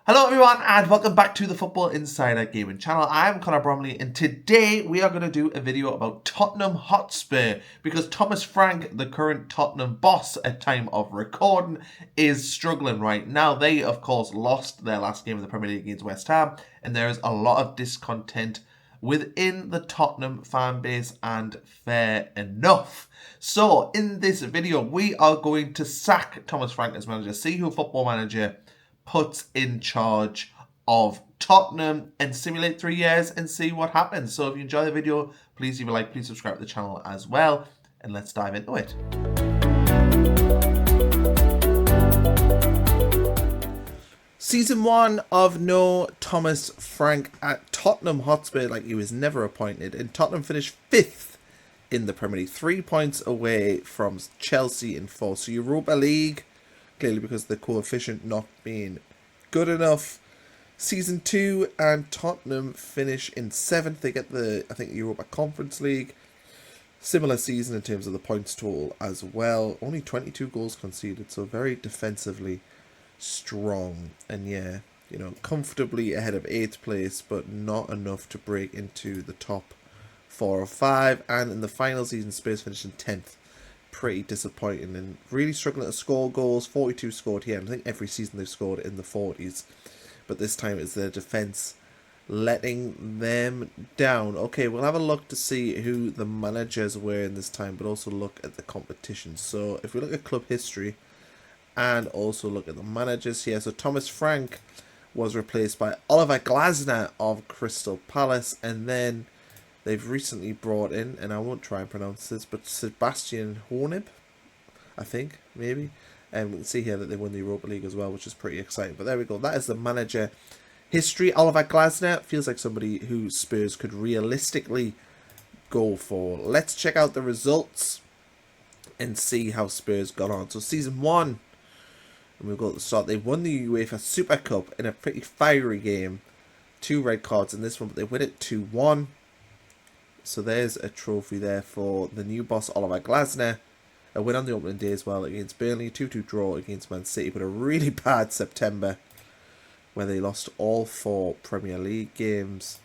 Hello everyone and welcome back to the Football Insider Gaming channel. I'm Connor Bromley and today we are going to do a video about Tottenham Hotspur because Thomas Frank, the current Tottenham boss at time of recording, is struggling right now. They of course lost their last game in the Premier League against West Ham and there is a lot of discontent within the Tottenham fan base, and fair enough. So in this video we are going to sack Thomas Frank as manager, see who Football Manager puts in charge of Tottenham and simulate 3 years and see what happens. So if you enjoy the video, please leave a like, please subscribe to the channel as well, and let's dive into it. Season 1 of no Thomas Frank at Tottenham Hotspur, like he was never appointed, and Tottenham finished 5th in the Premier League, 3 points away from Chelsea in 4th. So Europa League, clearly because of the coefficient not being good enough. Season 2 and Tottenham finish in 7th. They get the, I think, Europa Conference League. Similar season in terms of the points total as well. Only 22 goals conceded, so very defensively strong. And yeah, you know, comfortably ahead of 8th place, but not enough to break into the top 4 or 5. And in the final season, Spurs finished in 10th. Pretty disappointing and really struggling to score goals. 42 scored here, and I think every season they've scored in the 40s, but this time it's their defence letting them down. Okay, we'll have a look to see who the managers were in this time, but also look at the competition. So if we look at club history and also look at the managers here, so Thomas Frank was replaced by Oliver Glasner of Crystal Palace, and then they've recently brought in, and I won't try and pronounce this, but Sebastian Hornib, I think, maybe. And we can see here that they won the Europa League as well, which is pretty exciting. But there we go. That is the manager history. Oliver Glasner feels like somebody who Spurs could realistically go for. Let's check out the results and see how Spurs got on. So season 1, and we'll go at the start. They won the UEFA Super Cup in a pretty fiery game. 2 red cards in this one, but they win it 2-1. So there's a trophy there for the new boss, Oliver Glasner. A win on the opening day as well against Burnley. 2-2 draw against Man City, but a really bad September where they lost all 4 Premier League games.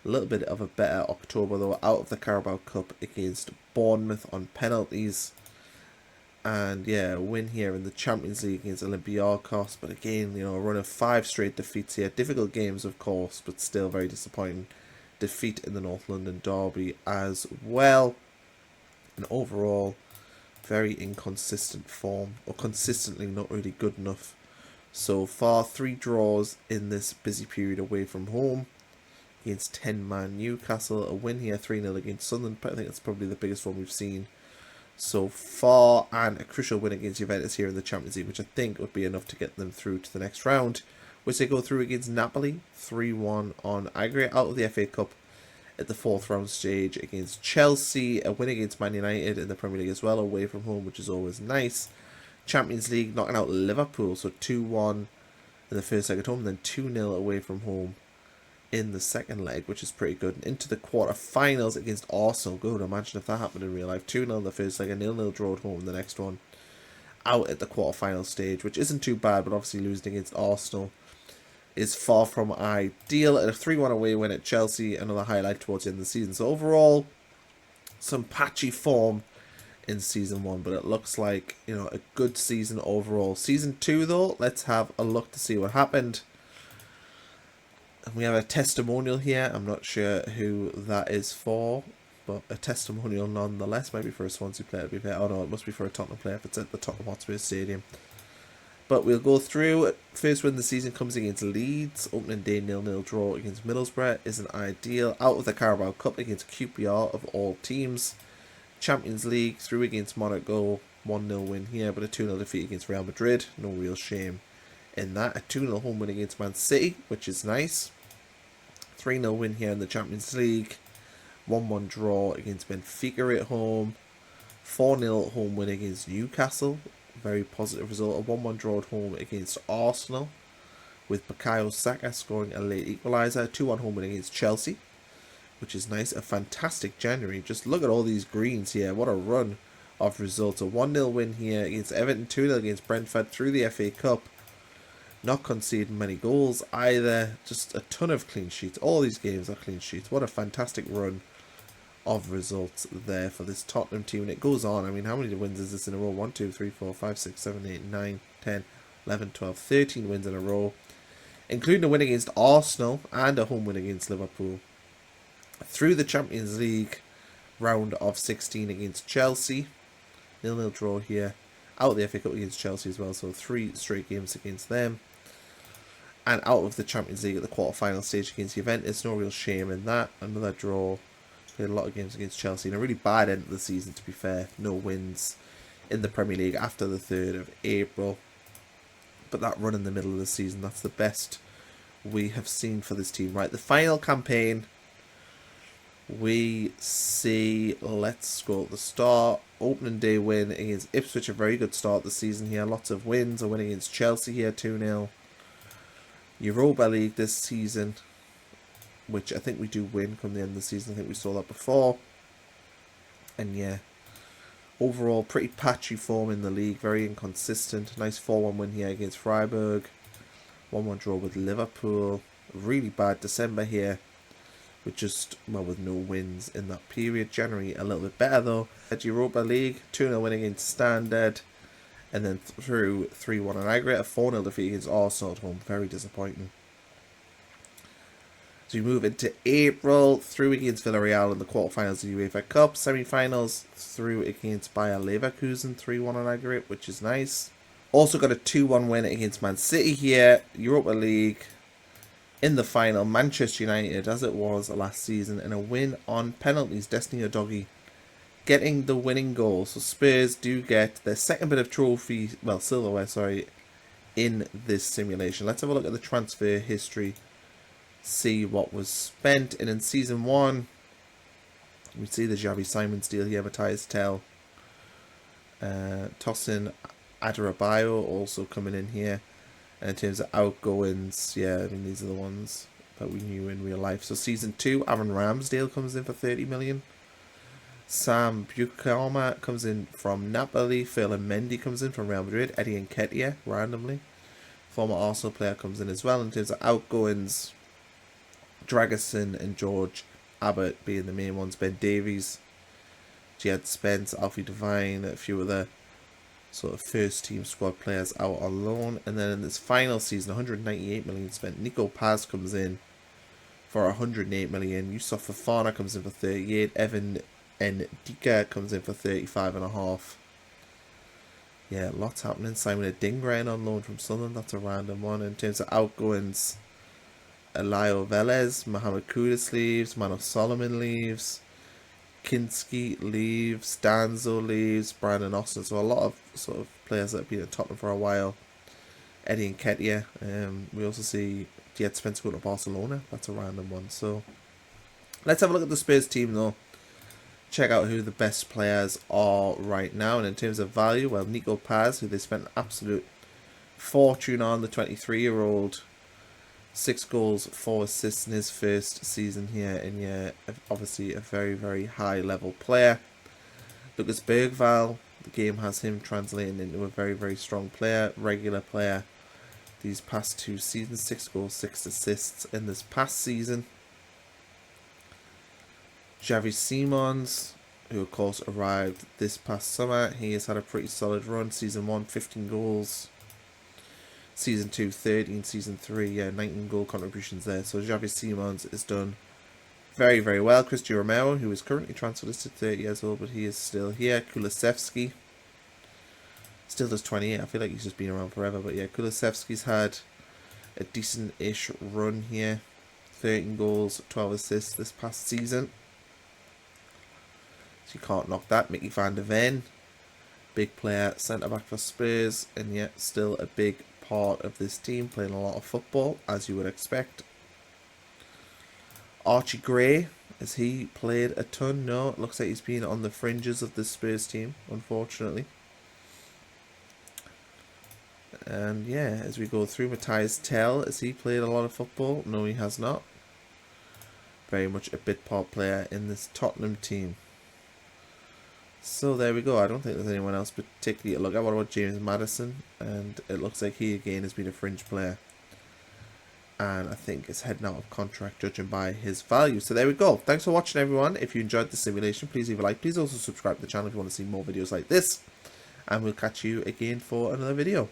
A little bit of a better October though, out of the Carabao Cup against Bournemouth on penalties. And yeah, a win here in the Champions League against Olympiacos. But again, you know, a run of 5 straight defeats here. Difficult games, of course, but still very disappointing. Defeat in the North London derby as well, and overall very inconsistent form, or consistently not really good enough so far. 3 draws in this busy period away from home against 10-man Newcastle, a win here 3-0 against Sunderland, but I think it's probably the biggest one we've seen so far, and a crucial win against Juventus here in the Champions League, which I think would be enough to get them through to the next round, which they go through against Napoli, 3-1 on aggregate. Out of the FA Cup at the 4th round stage against Chelsea, a win against Man United in the Premier League as well, away from home, which is always nice. Champions League, knocking out Liverpool, so 2-1 in the first leg at home, and then 2-0 away from home in the second leg, which is pretty good. And into the quarter-finals against Arsenal. Good, imagine if that happened in real life. 2-0 in the first leg, a 0-0 draw at home in the next one. Out at the quarter-final stage, which isn't too bad, but obviously losing against Arsenal is far from ideal. And a 3-1 away win at Chelsea, another highlight towards the end of the season. So overall, some patchy form in season 1, but it looks like, you know, a good season overall. Season 2 though, let's have a look to see what happened. And we have a testimonial here. I'm not sure who that is for, but a testimonial nonetheless. Maybe for a Swansea player, to be fair. Oh no, it must be for a Tottenham player if it's at the Tottenham Hotspur Stadium. But we'll go through. First win of the season comes against Leeds. Opening day 0-0 draw against Middlesbrough isn't ideal. Out of the Carabao Cup against QPR of all teams. Champions League through against Monaco. 1-0 win here, but a 2-0 defeat against Real Madrid. No real shame in that. A 2-0 home win against Man City, which is nice. 3-0 win here in the Champions League. 1-1 draw against Benfica at home. 4-0 home win against Newcastle. Very positive result. A 1-1 draw at home against Arsenal, with Bukayo Saka scoring a late equaliser. 2-1 home win against Chelsea, which is nice. A fantastic January. Just look at all these greens here. What a run of results. A 1-0 win here against Everton. 2-0 against Brentford through the FA Cup. Not conceding many goals either. Just a ton of clean sheets. All these games are clean sheets. What a fantastic run of results there for this Tottenham team. And it goes on. I mean, how many wins is this in a row? 1, 2, 3, 4, 5, 6, 7, 8, 9, 10, 11, 12, 13 wins in a row, including a win against Arsenal and a home win against Liverpool. Through the Champions League round of 16 against Chelsea. 0-0 draw here. Out of the FA Cup against Chelsea as well, so 3 straight games against them. And out of the Champions League at the quarter-final stage against Juventus. No real shame in that. Another draw. Played a lot of games against Chelsea. And a really bad end of the season, to be fair. No wins in the Premier League after the 3rd of April. But that run in the middle of the season, that's the best we have seen for this team. Right, the final campaign, we see, let's go at the start. Opening day win against Ipswich, a very good start of the season here. Lots of wins. A win against Chelsea here, 2-0. Europa League this season, which I think we do win come the end of the season. I think we saw that before. And yeah, overall pretty patchy form in the league, very inconsistent. Nice 4-1 win here against Freiburg. 1-1 draw with Liverpool. Really bad December here, with just, well, with no wins in that period. January a little bit better though. At Europa League, 2-0 win against Standard. And then through 3-1 on aggregate, a 4-0 defeat against Arsenal at home. Very disappointing. So we move into April, through against Villarreal in the quarterfinals of the UEFA Cup. Semi-finals, through against Bayer Leverkusen, 3-1 on aggregate, which is nice. Also got a 2-1 win against Man City here. Europa League, in the final, Manchester United, as it was last season, and a win on penalties. Destiny Udogie getting the winning goal. So Spurs do get their second bit of trophy, well, silverware, sorry, in this simulation. Let's have a look at the transfer history, see what was spent. And in season 1, we see the Xavi Simons deal here, Matthias Tell, Tosin Adarabioyo also coming in here. And in terms of outgoings, yeah, I mean, these are the ones that we knew in real life. So season 2, Aaron Ramsdale comes in for 30 million. Sam Buchanan comes in from Napoli. Ferland Mendy comes in from Real Madrid. Eddie Nketiah, randomly, former Arsenal player, comes in as well. In terms of outgoings, Dragerson and George Abbott being the main ones. Ben Davies, Jed Spence, Alfie Devine, a few other sort of first team squad players out on loan. And then in this final season, 198 million spent. Nico Paz comes in for 108 million. Yusuf Fofana comes in for 38. Evan Ndika comes in for 35.5. Yeah, lots happening. Simon Adingra on loan from Sunderland. That's a random one. In terms of outgoings, Elio Velez, Mohamed Kudus leaves, Manos Solomon leaves, Kinski leaves, Danzo leaves, Brandon Austin. So a lot of sort of players that have been at Tottenham for a while. Eddie Nketiah. We also see Jed Spence go to Barcelona. That's a random one. So let's have a look at the Spurs team though. Check out who the best players are right now. And in terms of value, well, Nico Paz, who they spent an absolute fortune on, the 23-year-old. 6 goals, 4 assists in his first season here. And yeah, obviously a very, very high level player. Lucas Bergval, the game has him translating into a very, very strong player, regular player. These past 2 seasons, 6 goals, 6 assists in this past season. Xavi Simons, who of course arrived this past summer. He has had a pretty solid run. Season 1, 15 goals. Season 2, 13. Season 3, yeah, 19 goal contributions there. So Xavi Simons is done very, very well. Christian Romero, who is currently transfer listed, 30 years old, but he is still here. Kulusevski still does 28. I feel like he's just been around forever. But yeah, Kulusevski's had a decent-ish run here. 13 goals, 12 assists this past season. So you can't knock that. Mickey van der Ven, big player, centre-back for Spurs, and yet still a big part of this team, playing a lot of football, as you would expect. Archie Gray, has he played a ton? No, it looks like he's been on the fringes of this Spurs team, unfortunately. And yeah, as we go through, Matthias Tell, has he played a lot of football? No, he has not. Very much a bit part player in this Tottenham team. So there we go. I don't think there's anyone else particularly to look at. What about James Maddison? And it looks like he again has been a fringe player. And I think is heading out of contract judging by his value. So there we go. Thanks for watching, everyone. If you enjoyed the simulation, please leave a like. Please also subscribe to the channel if you want to see more videos like this. And we'll catch you again for another video.